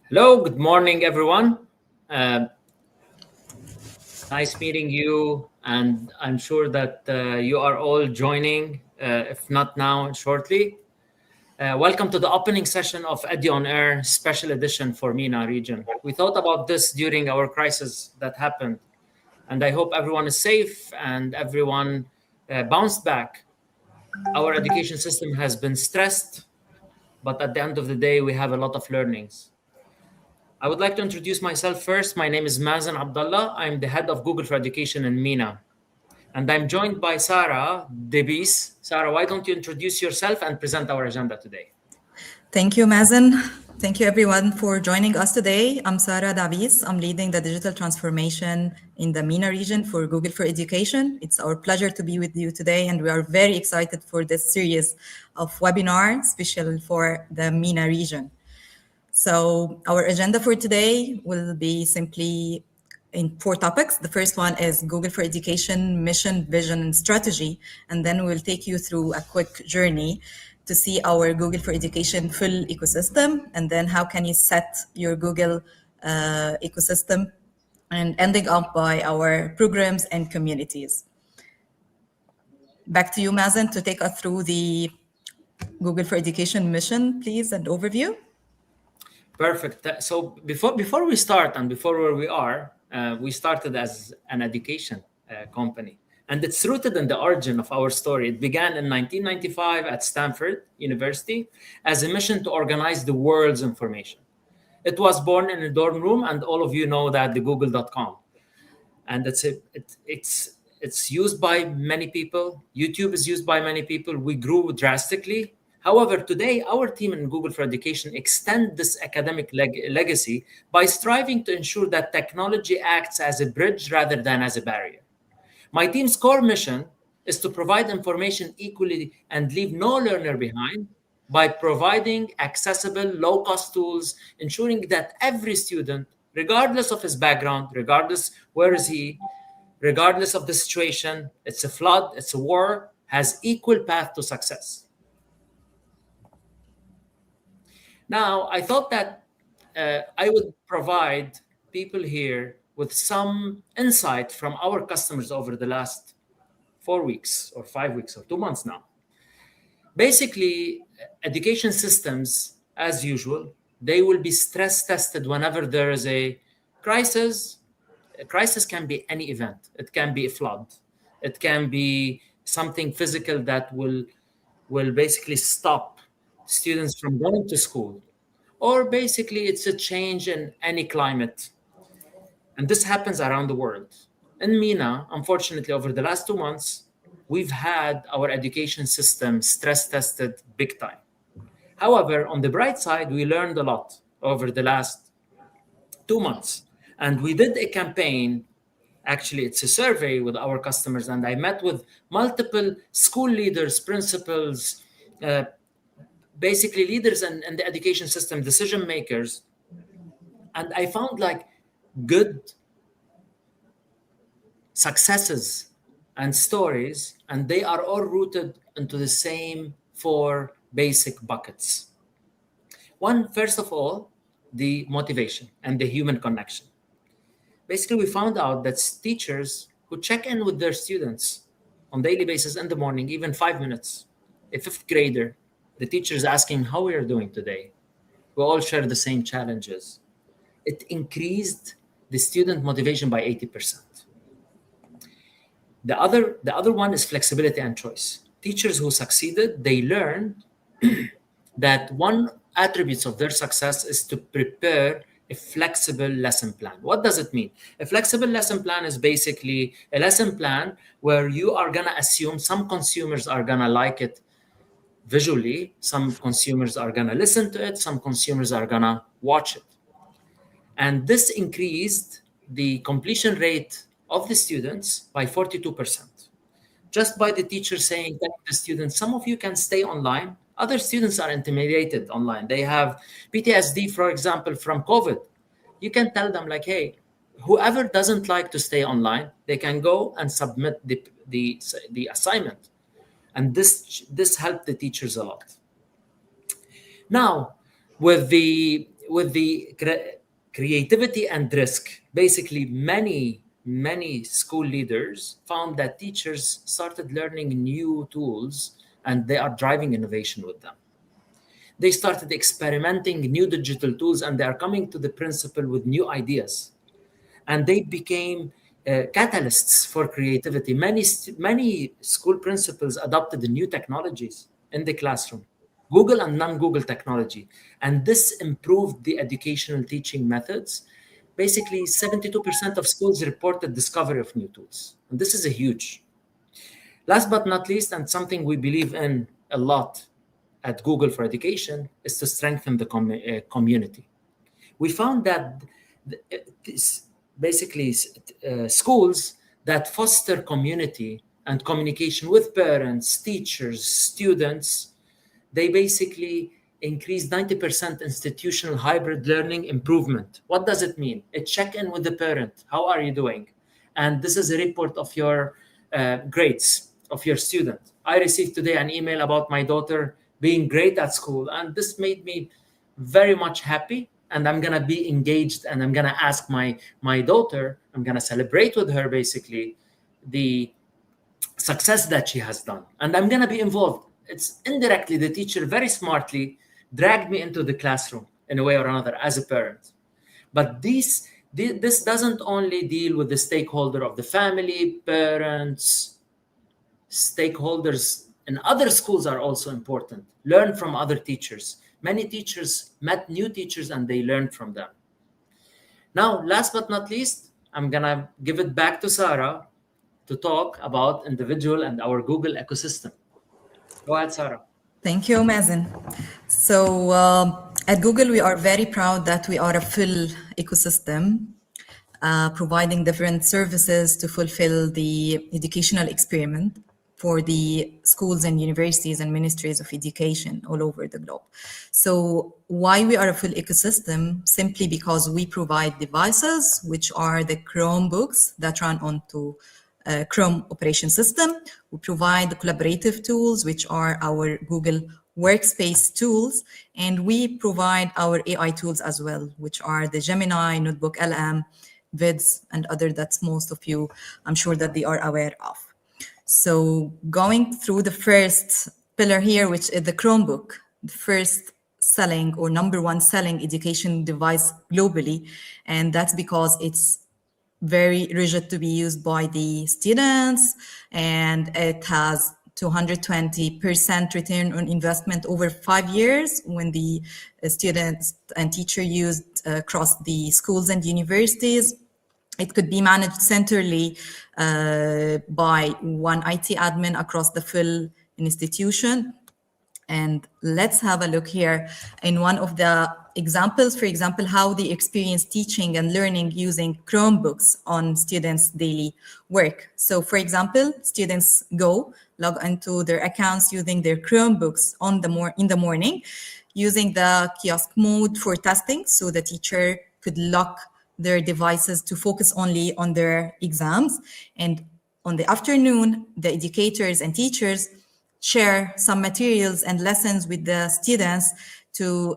Hello, good morning, everyone. Uh, nice meeting you, and I'm sure that you are all joining, if not now, shortly. Welcome to the opening session of Edu on Air Special Edition for MENA region. We thought about this during our crisis that happened, and I hope everyone is safe and everyone bounced back. Our education system has been stressed, but at the end of the day, we have a lot of learnings. I would like to introduce myself first. My name is Mazen Abdullah. I'm the head of Google for Education in MENA. And I'm joined by Sarah Debis. Sarah, why don't you introduce yourself and present our agenda today? Thank you, Mazen. Thank you, everyone, for joining us today. I'm Sarah Davis. I'm leading the digital transformation in the MENA region for Google for Education. It's our pleasure to be with you today, and we are very excited for this series of webinars special for the MENA region. So our agenda for today will be simply in 4 topics. The first one is Google for Education mission, vision, and strategy. And then we'll take you through a quick journey to see our Google for Education full ecosystem, and then how can you set your Google ecosystem, and ending up by our programs and communities. Back to you, Mazen, to take us through the Google for Education mission, please, and overview. Perfect. So before we start and before where we are, we started as an education company. And it's rooted in the origin of our story. It began in 1995 at Stanford University as a mission to organize the world's information. It was born in a dorm room, and all of you know that the Google.com. And it's used by many people. YouTube is used by many people. We grew drastically. However, today, our team in Google for Education extend this academic legacy by striving to ensure that technology acts as a bridge rather than as a barrier. My team's core mission is to provide information equally and leave no learner behind by providing accessible, low-cost tools, ensuring that every student, regardless of his background, regardless where is he, regardless of the situation, it's a flood, it's a war, has equal path to success. Now, I thought that I would provide people here with some insight from our customers over the last 4 weeks or 5 weeks or 2 months now. Basically, education systems, as usual, they will be stress tested whenever there is a crisis. A crisis can be any event. It can be a flood. It can be something physical that will basically stop students from going to school. Or basically, it's a change in any climate. And this happens around the world. In MENA, unfortunately, over the last 2 months, we've had our education system stress tested big time. However, on the bright side, we learned a lot over the last 2 months. And we did a campaign. Actually, it's a survey with our customers, and I met with multiple school leaders, principals, basically leaders in the education system, decision makers. And I found like good successes and stories, and they are all rooted into the same 4 basic buckets. One, first of all, the motivation and the human connection. Basically, we found out that teachers who check in with their students on daily basis in the morning, even 5 minutes, a 5th grader, the teacher is asking how we are doing today. We all share the same challenges. It increased the student motivation by 80%. The other one is flexibility and choice. Teachers who succeeded, they learned that one attribute of their success is to prepare a flexible lesson plan. What does it mean? A flexible lesson plan is basically a lesson plan where you are going to assume some consumers are going to like it visually, some consumers are going to listen to it, some consumers are going to watch it. And this increased the completion rate of the students by 42%. Just by the teacher saying to the students, some of you can stay online. Other students are intimidated online. They have PTSD, for example, from COVID. You can tell them like, hey, whoever doesn't like to stay online, they can go and submit the assignment. And this helped the teachers a lot. Now, with the with the creativity and risk, basically many school leaders found that teachers started learning new tools and they are driving innovation with them. They started experimenting new digital tools and they are coming to the principal with new ideas. And they became catalysts for creativity. Many school principals adopted the new technologies in the classroom, Google and non-Google technology, and this improved the educational teaching methods. Basically, 72% of schools reported discovery of new tools, and this is a huge. Last but not least, and something we believe in a lot at Google for Education, is to strengthen the community. We found that basically schools that foster community and communication with parents, teachers, students, they basically increase 90% institutional hybrid learning improvement. What does it mean? A check-in with the parent. How are you doing? And this is a report of your grades of your student. I received today an email about my daughter being great at school, and this made me very much happy. And I'm gonna be engaged, and I'm gonna ask my daughter. I'm gonna celebrate with her basically the success that she has done, and I'm gonna be involved. It's indirectly the teacher very smartly dragged me into the classroom in a way or another as a parent. But this doesn't only deal with the stakeholder of the family, parents, stakeholders in other schools are also important. Learn from other teachers. Many teachers met new teachers and they learned from them. Now, last but not least, I'm gonna give it back to Sarah to talk about individual and our Google ecosystem. Go ahead, Sarah. Thank you, Mazen. So at Google, we are very proud that we are a full ecosystem, providing different services to fulfill the educational experiment for the schools and universities and ministries of education all over the globe. So why we are a full ecosystem? Simply because we provide devices, which are the Chromebooks that run onto Chrome operation system. We provide the collaborative tools, which are our Google Workspace tools, and we provide our AI tools as well, which are the Gemini, NotebookLM, Vids, and other that most of you, I'm sure that they are aware of. So going through the first pillar here, which is the Chromebook, the first selling or number one selling education device globally, and that's because it's very rigid to be used by the students, and it has 220% return on investment over 5 years when the students and teacher used across the schools and universities. It could be managed centrally by one IT admin across the full institution. And let's have a look here in one of the examples, for example, how they experience teaching and learning using Chromebooks on students' daily work. So for example, students log into their accounts using their Chromebooks in the morning, using the kiosk mode for testing, so the teacher could lock their devices to focus only on their exams. And on the afternoon, the educators and teachers share some materials and lessons with the students to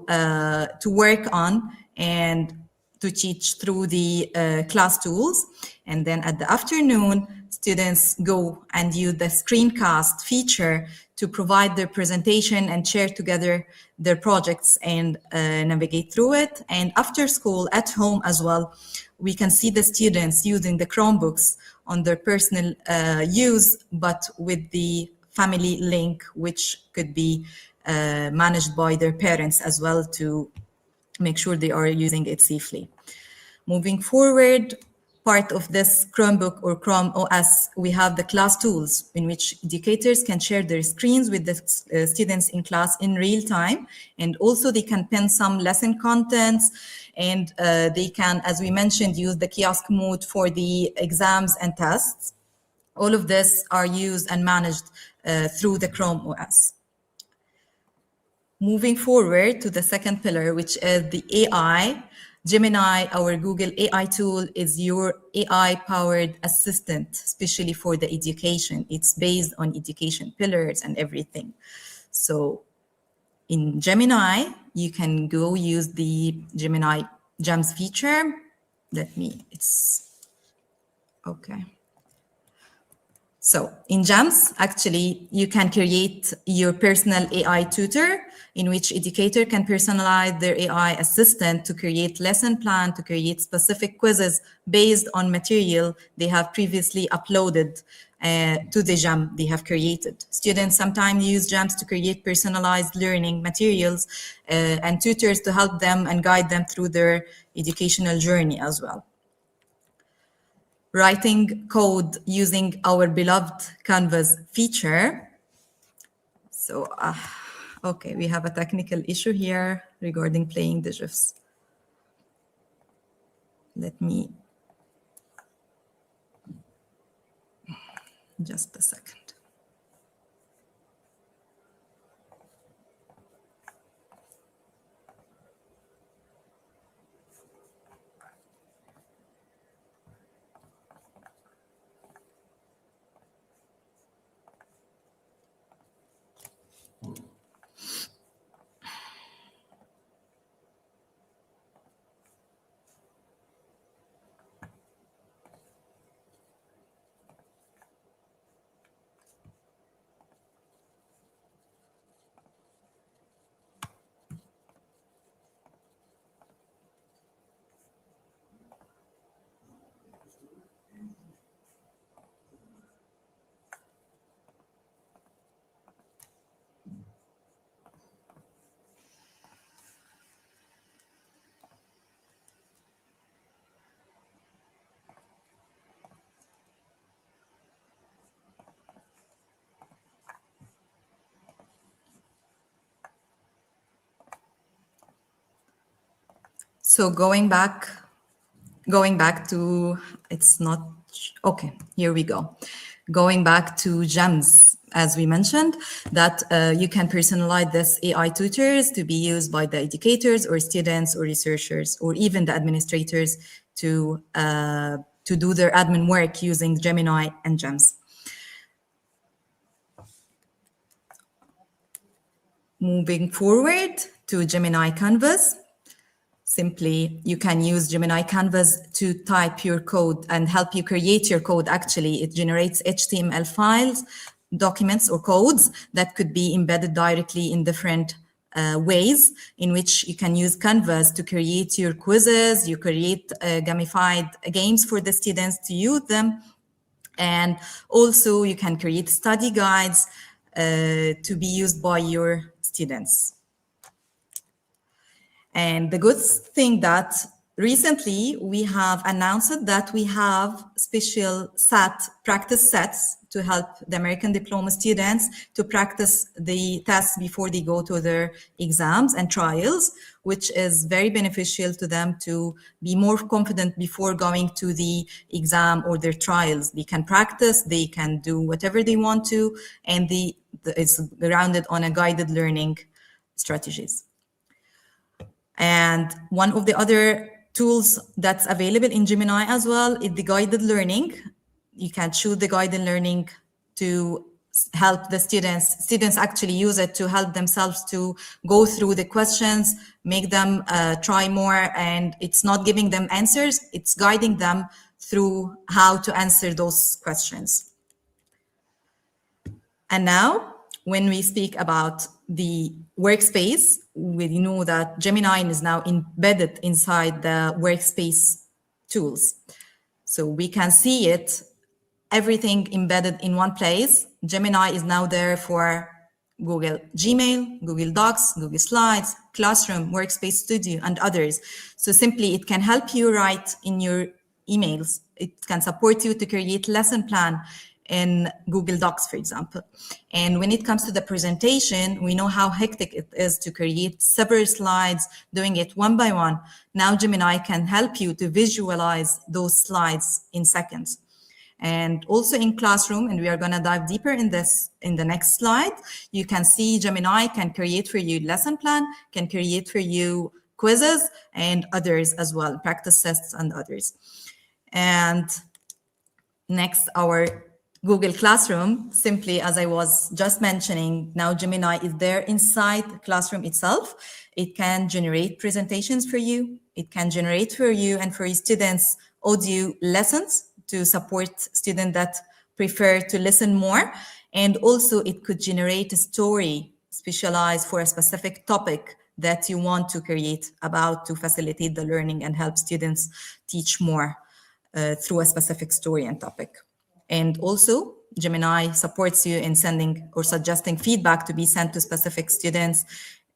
work on and to teach through the class tools. And then at the afternoon, students go and use the screencast feature to provide their presentation and share together their projects and navigate through it. And after school, at home as well, we can see the students using the Chromebooks on their personal use, but with the family link, which could be managed by their parents as well to make sure they are using it safely. Moving forward, part of this Chromebook or Chrome OS, we have the class tools in which educators can share their screens with the students in class in real time. And also they can pin some lesson contents, and they can, as we mentioned, use the kiosk mode for the exams and tests. All of this are used and managed through the Chrome OS. Moving forward to the second pillar, which is the AI. Gemini, our Google AI tool, is your AI-powered assistant, especially for the education. It's based on education pillars and everything. So in Gemini, you can go use the Gemini Gems feature. Okay. So in Gems, actually, you can create your personal AI tutor in which educator can personalize their AI assistant to create lesson plan, to create specific quizzes based on material they have previously uploaded to the Gem they have created. Students sometimes use Gems to create personalized learning materials and tutors to help them and guide them through their educational journey as well. Writing code using our beloved Canvas feature. So, okay, we have a technical issue here regarding playing the GIFs. Let me, just a second. So going back to, it's not, okay, here we go. Going back to Gems, as we mentioned, that you can personalize this AI tutors to be used by the educators or students or researchers or even the administrators to do their admin work using Gemini and Gems. Moving forward to Gemini Canvas. Simply, you can use Gemini Canvas to type your code and help you create your code. Actually, it generates HTML files, documents, or codes that could be embedded directly in different ways in which you can use Canvas to create your quizzes, you create gamified games for the students to use them. And also you can create study guides to be used by your students. And the good thing that recently we have announced that we have special practice sets to help the American diploma students to practice the tests before they go to their exams and trials, which is very beneficial to them to be more confident before going to the exam or their trials. They can practice, they can do whatever they want to, and it's grounded on a guided learning strategies. And one of the other tools that's available in Gemini as well is the guided learning. You can choose the guided learning to help the students. Students actually use it to help themselves to go through the questions, make them try more, and it's not giving them answers, it's guiding them through how to answer those questions. And now, when we speak about the workspace, we know that Gemini is now embedded inside the workspace tools. So we can see it, everything embedded in one place. Gemini is now there for Google Gmail, Google Docs, Google Slides, Classroom, Workspace Studio, and others. So simply, it can help you write in your emails. It can support you to create lesson plan in Google Docs, for example. And when it comes to the presentation, we know how hectic it is to create several slides, doing it one by one. Now Gemini can help you to visualize those slides in seconds. And also in Classroom, and we are going to dive deeper in this in the next slide, you can see Gemini can create for you lesson plan, can create for you quizzes and others as well, practice tests and others. And next, our Google Classroom, simply as I was just mentioning, now Gemini is there inside the Classroom itself. It can generate presentations for you. It can generate for you and for your students audio lessons to support students that prefer to listen more. And also it could generate a story specialized for a specific topic that you want to create about to facilitate the learning and help students teach more through a specific story and topic. And also, Gemini supports you in sending or suggesting feedback to be sent to specific students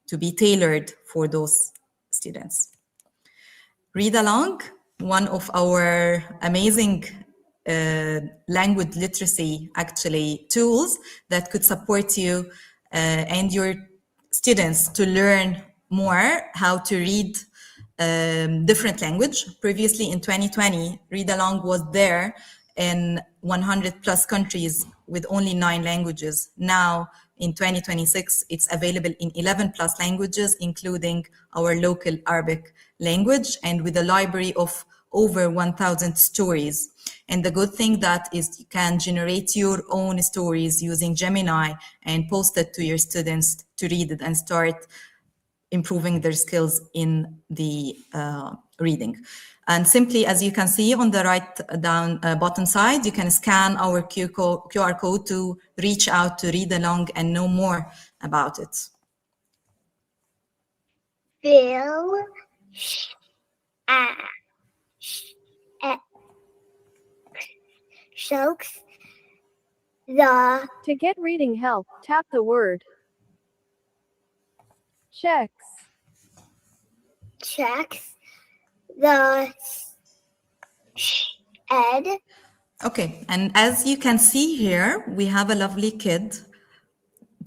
to be tailored for those students. Read along, one of our amazing language literacy actually tools that could support you and your students to learn more how to read different language. Previously in 2020, Read Along was there in 100 plus countries with only 9 languages. Now in 2026, it's available in 11 plus languages, including our local Arabic language, and with a library of over 1,000 stories. And the good thing that is you can generate your own stories using Gemini and post it to your students to read it and start improving their skills in the reading. And simply, as you can see on the right down bottom side, you can scan our QR code to reach out to Read Along and know more about it. Bill soaks the To get reading help, tap the word checks. the ed. Okay, and as you can see here, we have a lovely kid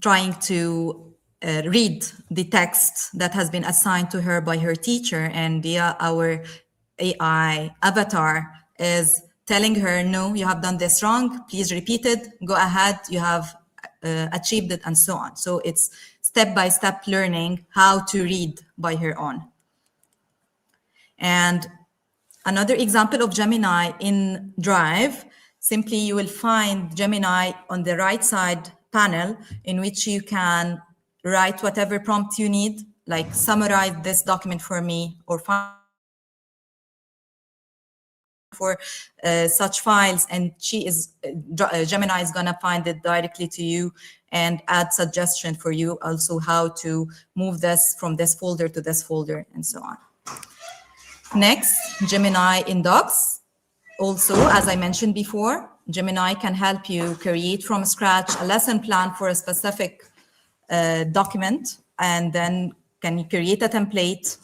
trying to read the text that has been assigned to her by her teacher, and our AI avatar is telling her, no, you have done this wrong, please repeat it, go ahead, you have achieved it, and so on. So it's step-by-step learning how to read by her own. And another example of Gemini in Drive, simply you will find Gemini on the right side panel in which you can write whatever prompt you need, like summarize this document for me or find for such files, and Gemini is gonna find it directly to you and add suggestion for you also how to move this from this folder to this folder and so on. Next, Gemini in Docs. Also, as I mentioned before, Gemini can help you create from scratch a lesson plan for a specific document, and then can you create a template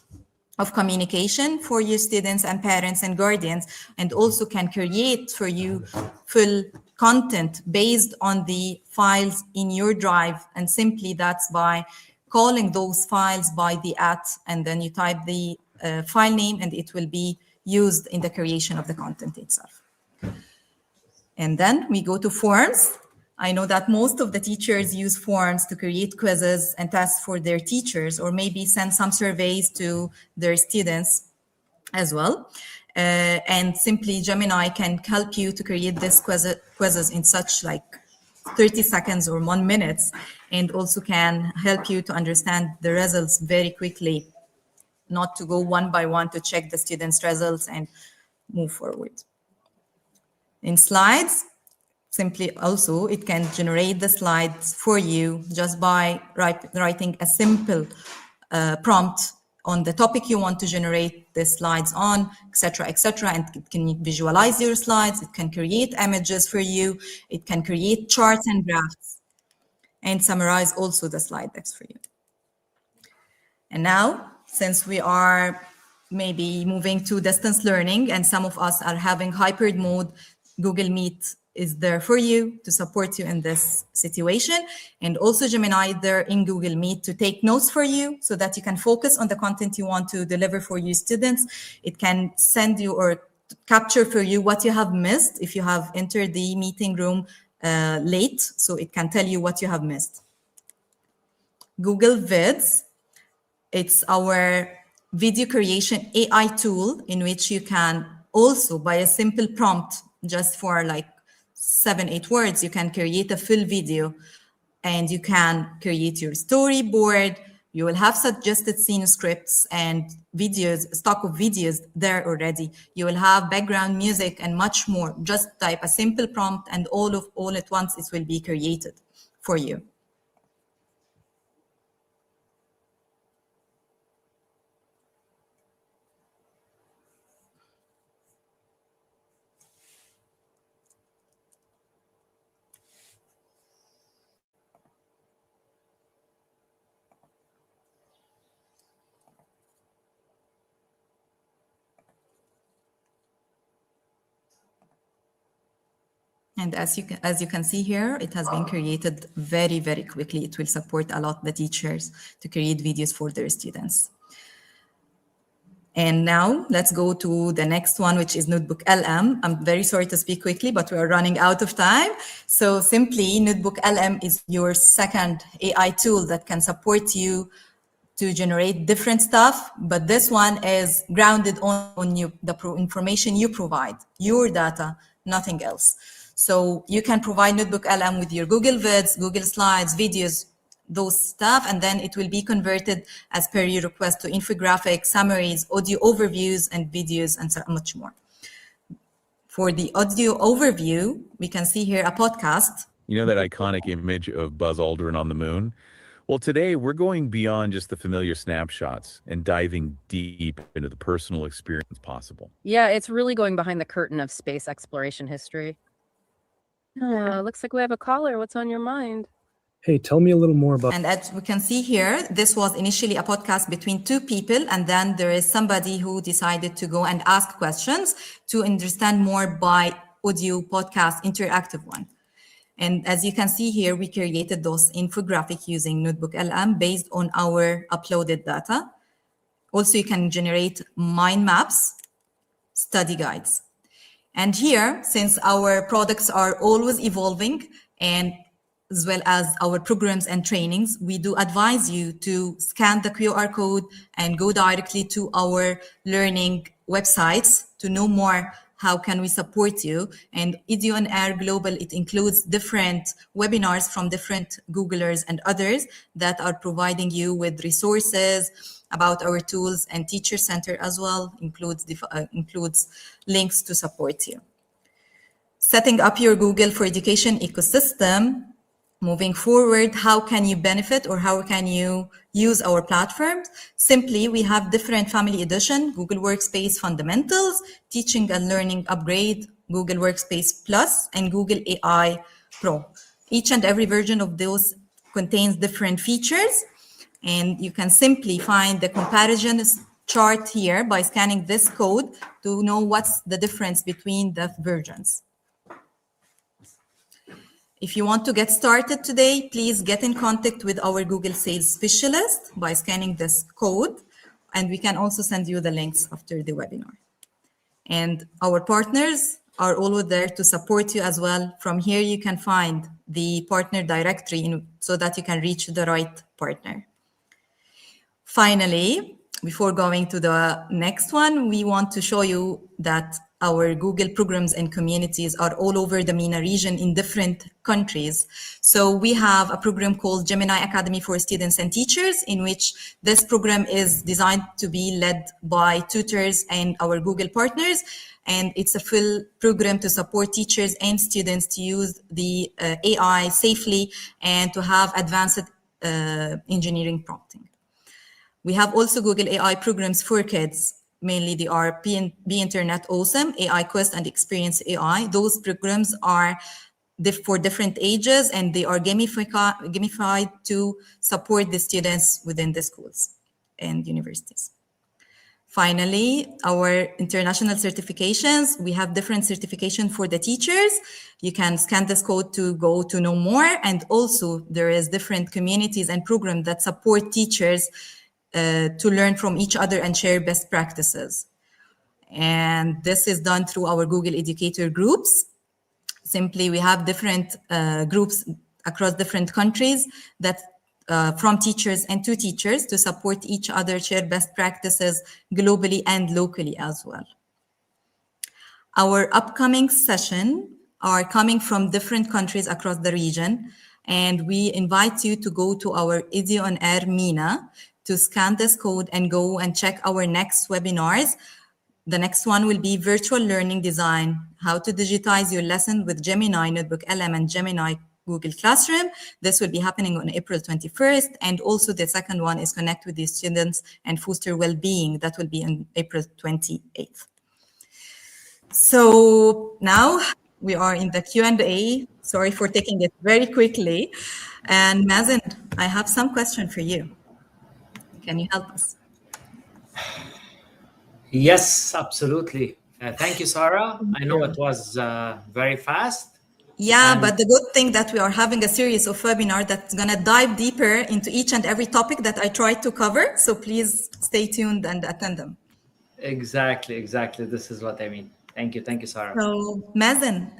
of communication for your students and parents and guardians, and also can create for you full content based on the files in your Drive. And simply that's by calling those files by the @ and then you type the file name and it will be used in the creation of the content itself. And then we go to forms. I know that most of the teachers use forms to create quizzes and tests for their teachers, or maybe send some surveys to their students as well. And simply Gemini can help you to create this quizzes in such like 30 seconds or 1 minute, and also can help you to understand the results very quickly, not to go one by one to check the students' results and move forward. In slides, simply also, it can generate the slides for you just by writing a simple prompt on the topic you want to generate the slides on, etc., and it can visualize your slides, it can create images for you, it can create charts and graphs, and summarize also the slide decks for you. And now, since we are maybe moving to distance learning and some of us are having hybrid mode, Google Meet is there for you to support you in this situation. And also Gemini there in Google Meet to take notes for you so that you can focus on the content you want to deliver for your students. It can send you or capture for you what you have missed if you have entered the meeting room late, so it can tell you what you have missed. Google Vids, it's our video creation AI tool in which you can also, by a simple prompt, just for like 7-8 words, you can create a full video, and you can create your storyboard. You will have suggested scene scripts and videos, stock of videos there already. You will have background music and much more. Just type a simple prompt and all at once it will be created for you. And as you can see here, it has been created very, very quickly. It will support a lot the teachers to create videos for their students. And now let's go to the next one, which is NotebookLM. I'm very sorry to speak quickly, but we are running out of time. So simply, NotebookLM is your second AI tool that can support you to generate different stuff, but this one is grounded on you, the information you provide, your data, nothing else. So you can provide NotebookLM with your Google Vids, Google Slides, videos, those stuff, and then it will be converted as per your request to infographics, summaries, audio overviews, and videos, and so much more. For the audio overview, we can see here a podcast. You know that iconic image of Buzz Aldrin on the moon? Well, today we're going beyond just the familiar snapshots and diving deep into the personal experience possible. Yeah, it's really going behind the curtain of space exploration history. Looks like we have a caller. What's on your mind? Hey, tell me a little more about. And as we can see here, this was initially a podcast between two people, and then there is somebody who decided to go and ask questions to understand more by audio podcast, interactive one. And as you can see here, we created those infographic using NotebookLM based on our uploaded data. Also, you can generate mind maps, study guides. And here, since our products are always evolving, and as well as our programs and trainings, we do advise you to scan the QR code and go directly to our learning websites to know more. How can we support you? And Edu on Air Global, it includes different webinars from different Googlers and others that are providing you with resources about our tools, and Teacher Center as well includes links to support you. Setting up your Google for Education ecosystem. Moving forward, how can you benefit or how can you use our platforms? Simply, we have different family edition, Google Workspace Fundamentals, Teaching and Learning Upgrade, Google Workspace Plus, and Google AI Pro. Each and every version of those contains different features, and you can simply find the comparison chart here by scanning this code to know what's the difference between the versions. If you want to get started today, please get in contact with our Google Sales Specialist by scanning this code, and we can also send you the links after the webinar. And our partners are always there to support you as well. From here, you can find the partner directory so that you can reach the right partner. Finally, before going to the next one, we want to show you that our Google programs and communities are all over the MENA region in different countries. So we have a program called Gemini Academy for Students and Teachers, in which this program is designed to be led by tutors and our Google partners. And it's a full program to support teachers and students to use the AI safely and to have advanced engineering prompting. We have also Google AI programs for kids. Mainly they are Be Internet Awesome, AI Quest, and Experience AI. Those programs are for different ages, and they are gamified to support the students within the schools and universities. Finally, our international certifications. We have different certification for the teachers. You can scan this code to go to know more. And also there is different communities and programs that support teachers to learn from each other and share best practices. And this is done through our Google Educator groups. Simply, we have different groups across different countries that from teachers and to teachers to support each other, share best practices globally and locally as well. Our upcoming session are coming from different countries across the region. And we invite you to go to our Edu on Air Mina to scan this code and go and check our next webinars. The next one will be virtual learning design, how to digitize your lesson with Gemini, NotebookLM, and Gemini Google Classroom. This will be happening on April 21st. And also the second one is connect with the students and foster well-being. That will be on April 28th. So now we are in the Q&A. Sorry for taking it very quickly. And Mazen, I have some question for you. Can you help us? Yes, absolutely. Thank you, Sarah. I know it was very fast. Yeah, And- but the good thing that we are having a series of webinar that's going to dive deeper into each and every topic that I tried to cover. So please stay tuned and attend them. Exactly. This is what I mean. Thank you, Sarah. So Mazen,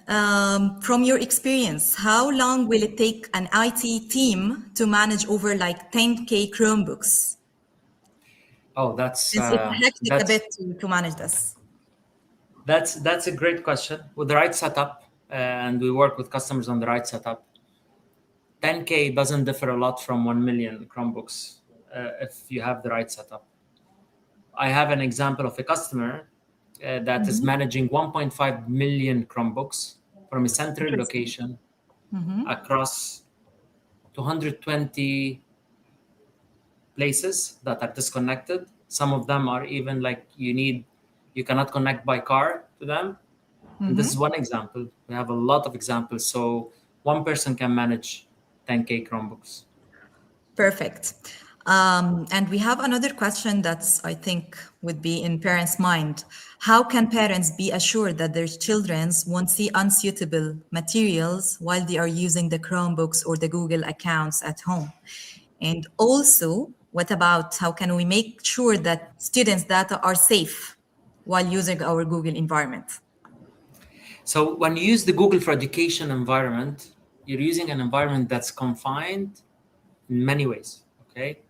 from your experience, how long will it take an IT team to manage over like 10K Chromebooks? Oh, that's It's hectic a that's bit to manage this. that's a great question. With the right setup, and we work with customers on the right setup, 10K doesn't differ a lot from 1 million Chromebooks if you have the right setup. I have an example of a customer that is managing 1.5 million Chromebooks from a central location across 220 places that are disconnected. Some of them are even like you cannot connect by car to them. And this is one example. We have a lot of examples. So one person can manage 10K Chromebooks. Perfect. And we have another question that's, I think, would be in parents' mind. How can parents be assured that their children won't see unsuitable materials while they are using the Chromebooks or the Google accounts at home? And also, what about how can we make sure that students' data are safe while using our Google environment? So when you use the Google for Education environment, you're using an environment that's confined in many ways, okay?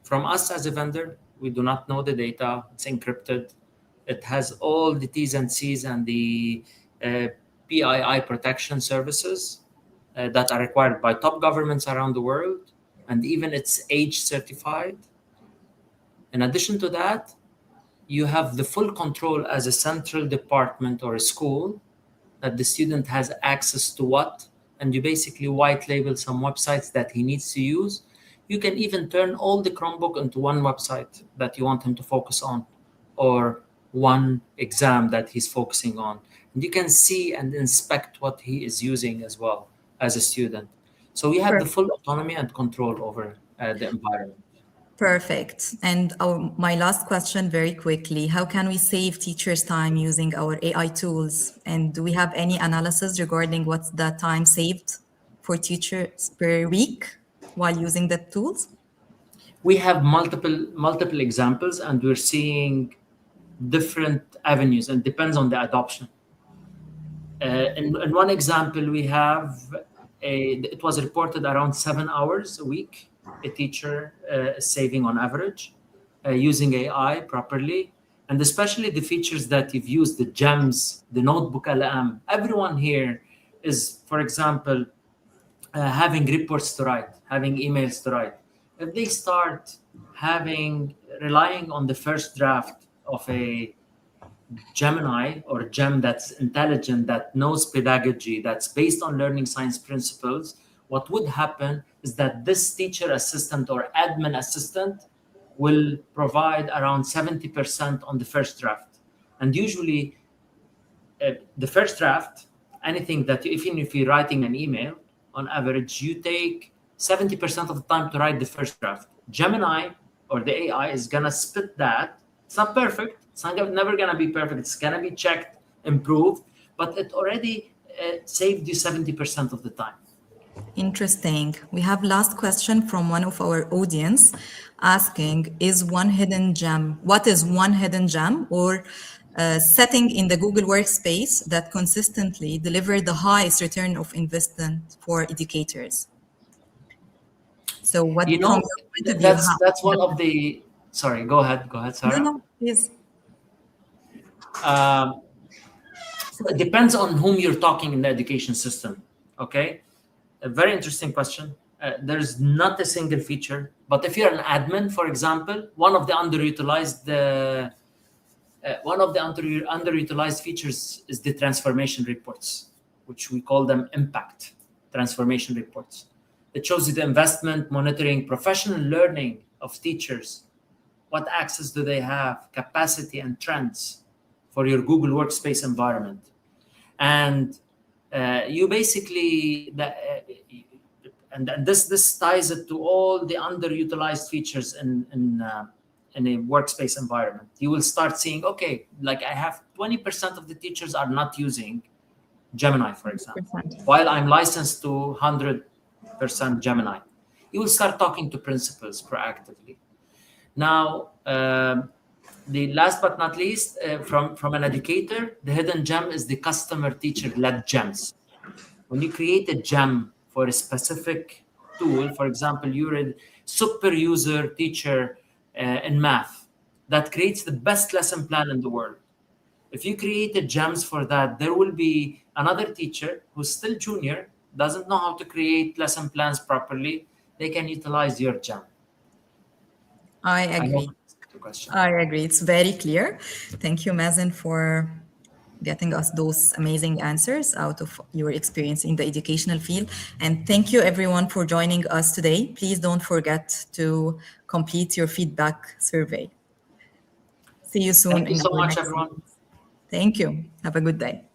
From us as a vendor, we do not know the data. It's encrypted. It has all the T's and C's and the PII protection services that are required by top governments around the world, and even it's age certified. In addition to that, you have the full control as a central department or a school that the student has access to what, and you basically white label some websites that he needs to use. You can even turn all the Chromebook into one website that you want him to focus on, or one exam that he's focusing on. And you can see and inspect what he is using as well as a student. So we have the full autonomy and control over the environment. Perfect. And my last question very quickly, how can we save teachers' time using our AI tools? And do we have any analysis regarding what's the time saved for teachers per week while using the tools? We have multiple examples, and we're seeing different avenues, and depends on the adoption. In one example, we have it was reported around 7 hours a week a teacher is saving on average using AI properly, and especially the features that you've used, the gems, the NotebookLM. Everyone here is, for example, having reports to write, having emails to write. If they start relying on the first draft of a Gemini or gem that's intelligent, that knows pedagogy, that's based on learning science principles, what would happen is that this teacher assistant or admin assistant will provide around 70% on the first draft. And usually the first draft, anything that even if you're writing an email, on average, you take 70% of the time to write the first draft. Gemini or the AI is gonna spit that. It's not perfect. It's never gonna be perfect. It's gonna be checked, improved, but it already saved you 70% of the time. Interesting. We have last question from one of our audience asking, what is one hidden gem or setting in the Google workspace that consistently deliver the highest return of investment for educators? So what from your point of view, that's one of the, sorry, go ahead, Sarah. No, please. It depends on whom you're talking in the education system. Okay, a very interesting question. There's not a single feature, but if you're an admin, for example, one of the underutilized features is the transformation reports, which we call them impact transformation reports. It shows you the investment, monitoring, professional learning of teachers. What access do they have, capacity and trends for your Google Workspace environment. And you basically, and this ties it to all the underutilized features in a workspace environment. You will start seeing, okay, like I have 20% of the teachers are not using Gemini, for example, while I'm licensed to 100% Gemini. You will start talking to principals proactively. Now, the last but not least, from an educator, the hidden gem is the customer teacher-led gems. When you create a gem for a specific tool, for example, you're a super user teacher in math that creates the best lesson plan in the world. If you created gems for that, there will be another teacher who's still junior, doesn't know how to create lesson plans properly. They can utilize your gem. I agree. I agree. It's very clear. Thank you, Mazen, for getting us those amazing answers out of your experience in the educational field. And thank you, everyone, for joining us today. Please don't forget to complete your feedback survey. See you soon. Thank you so much, everyone. Thank you. Have a good day.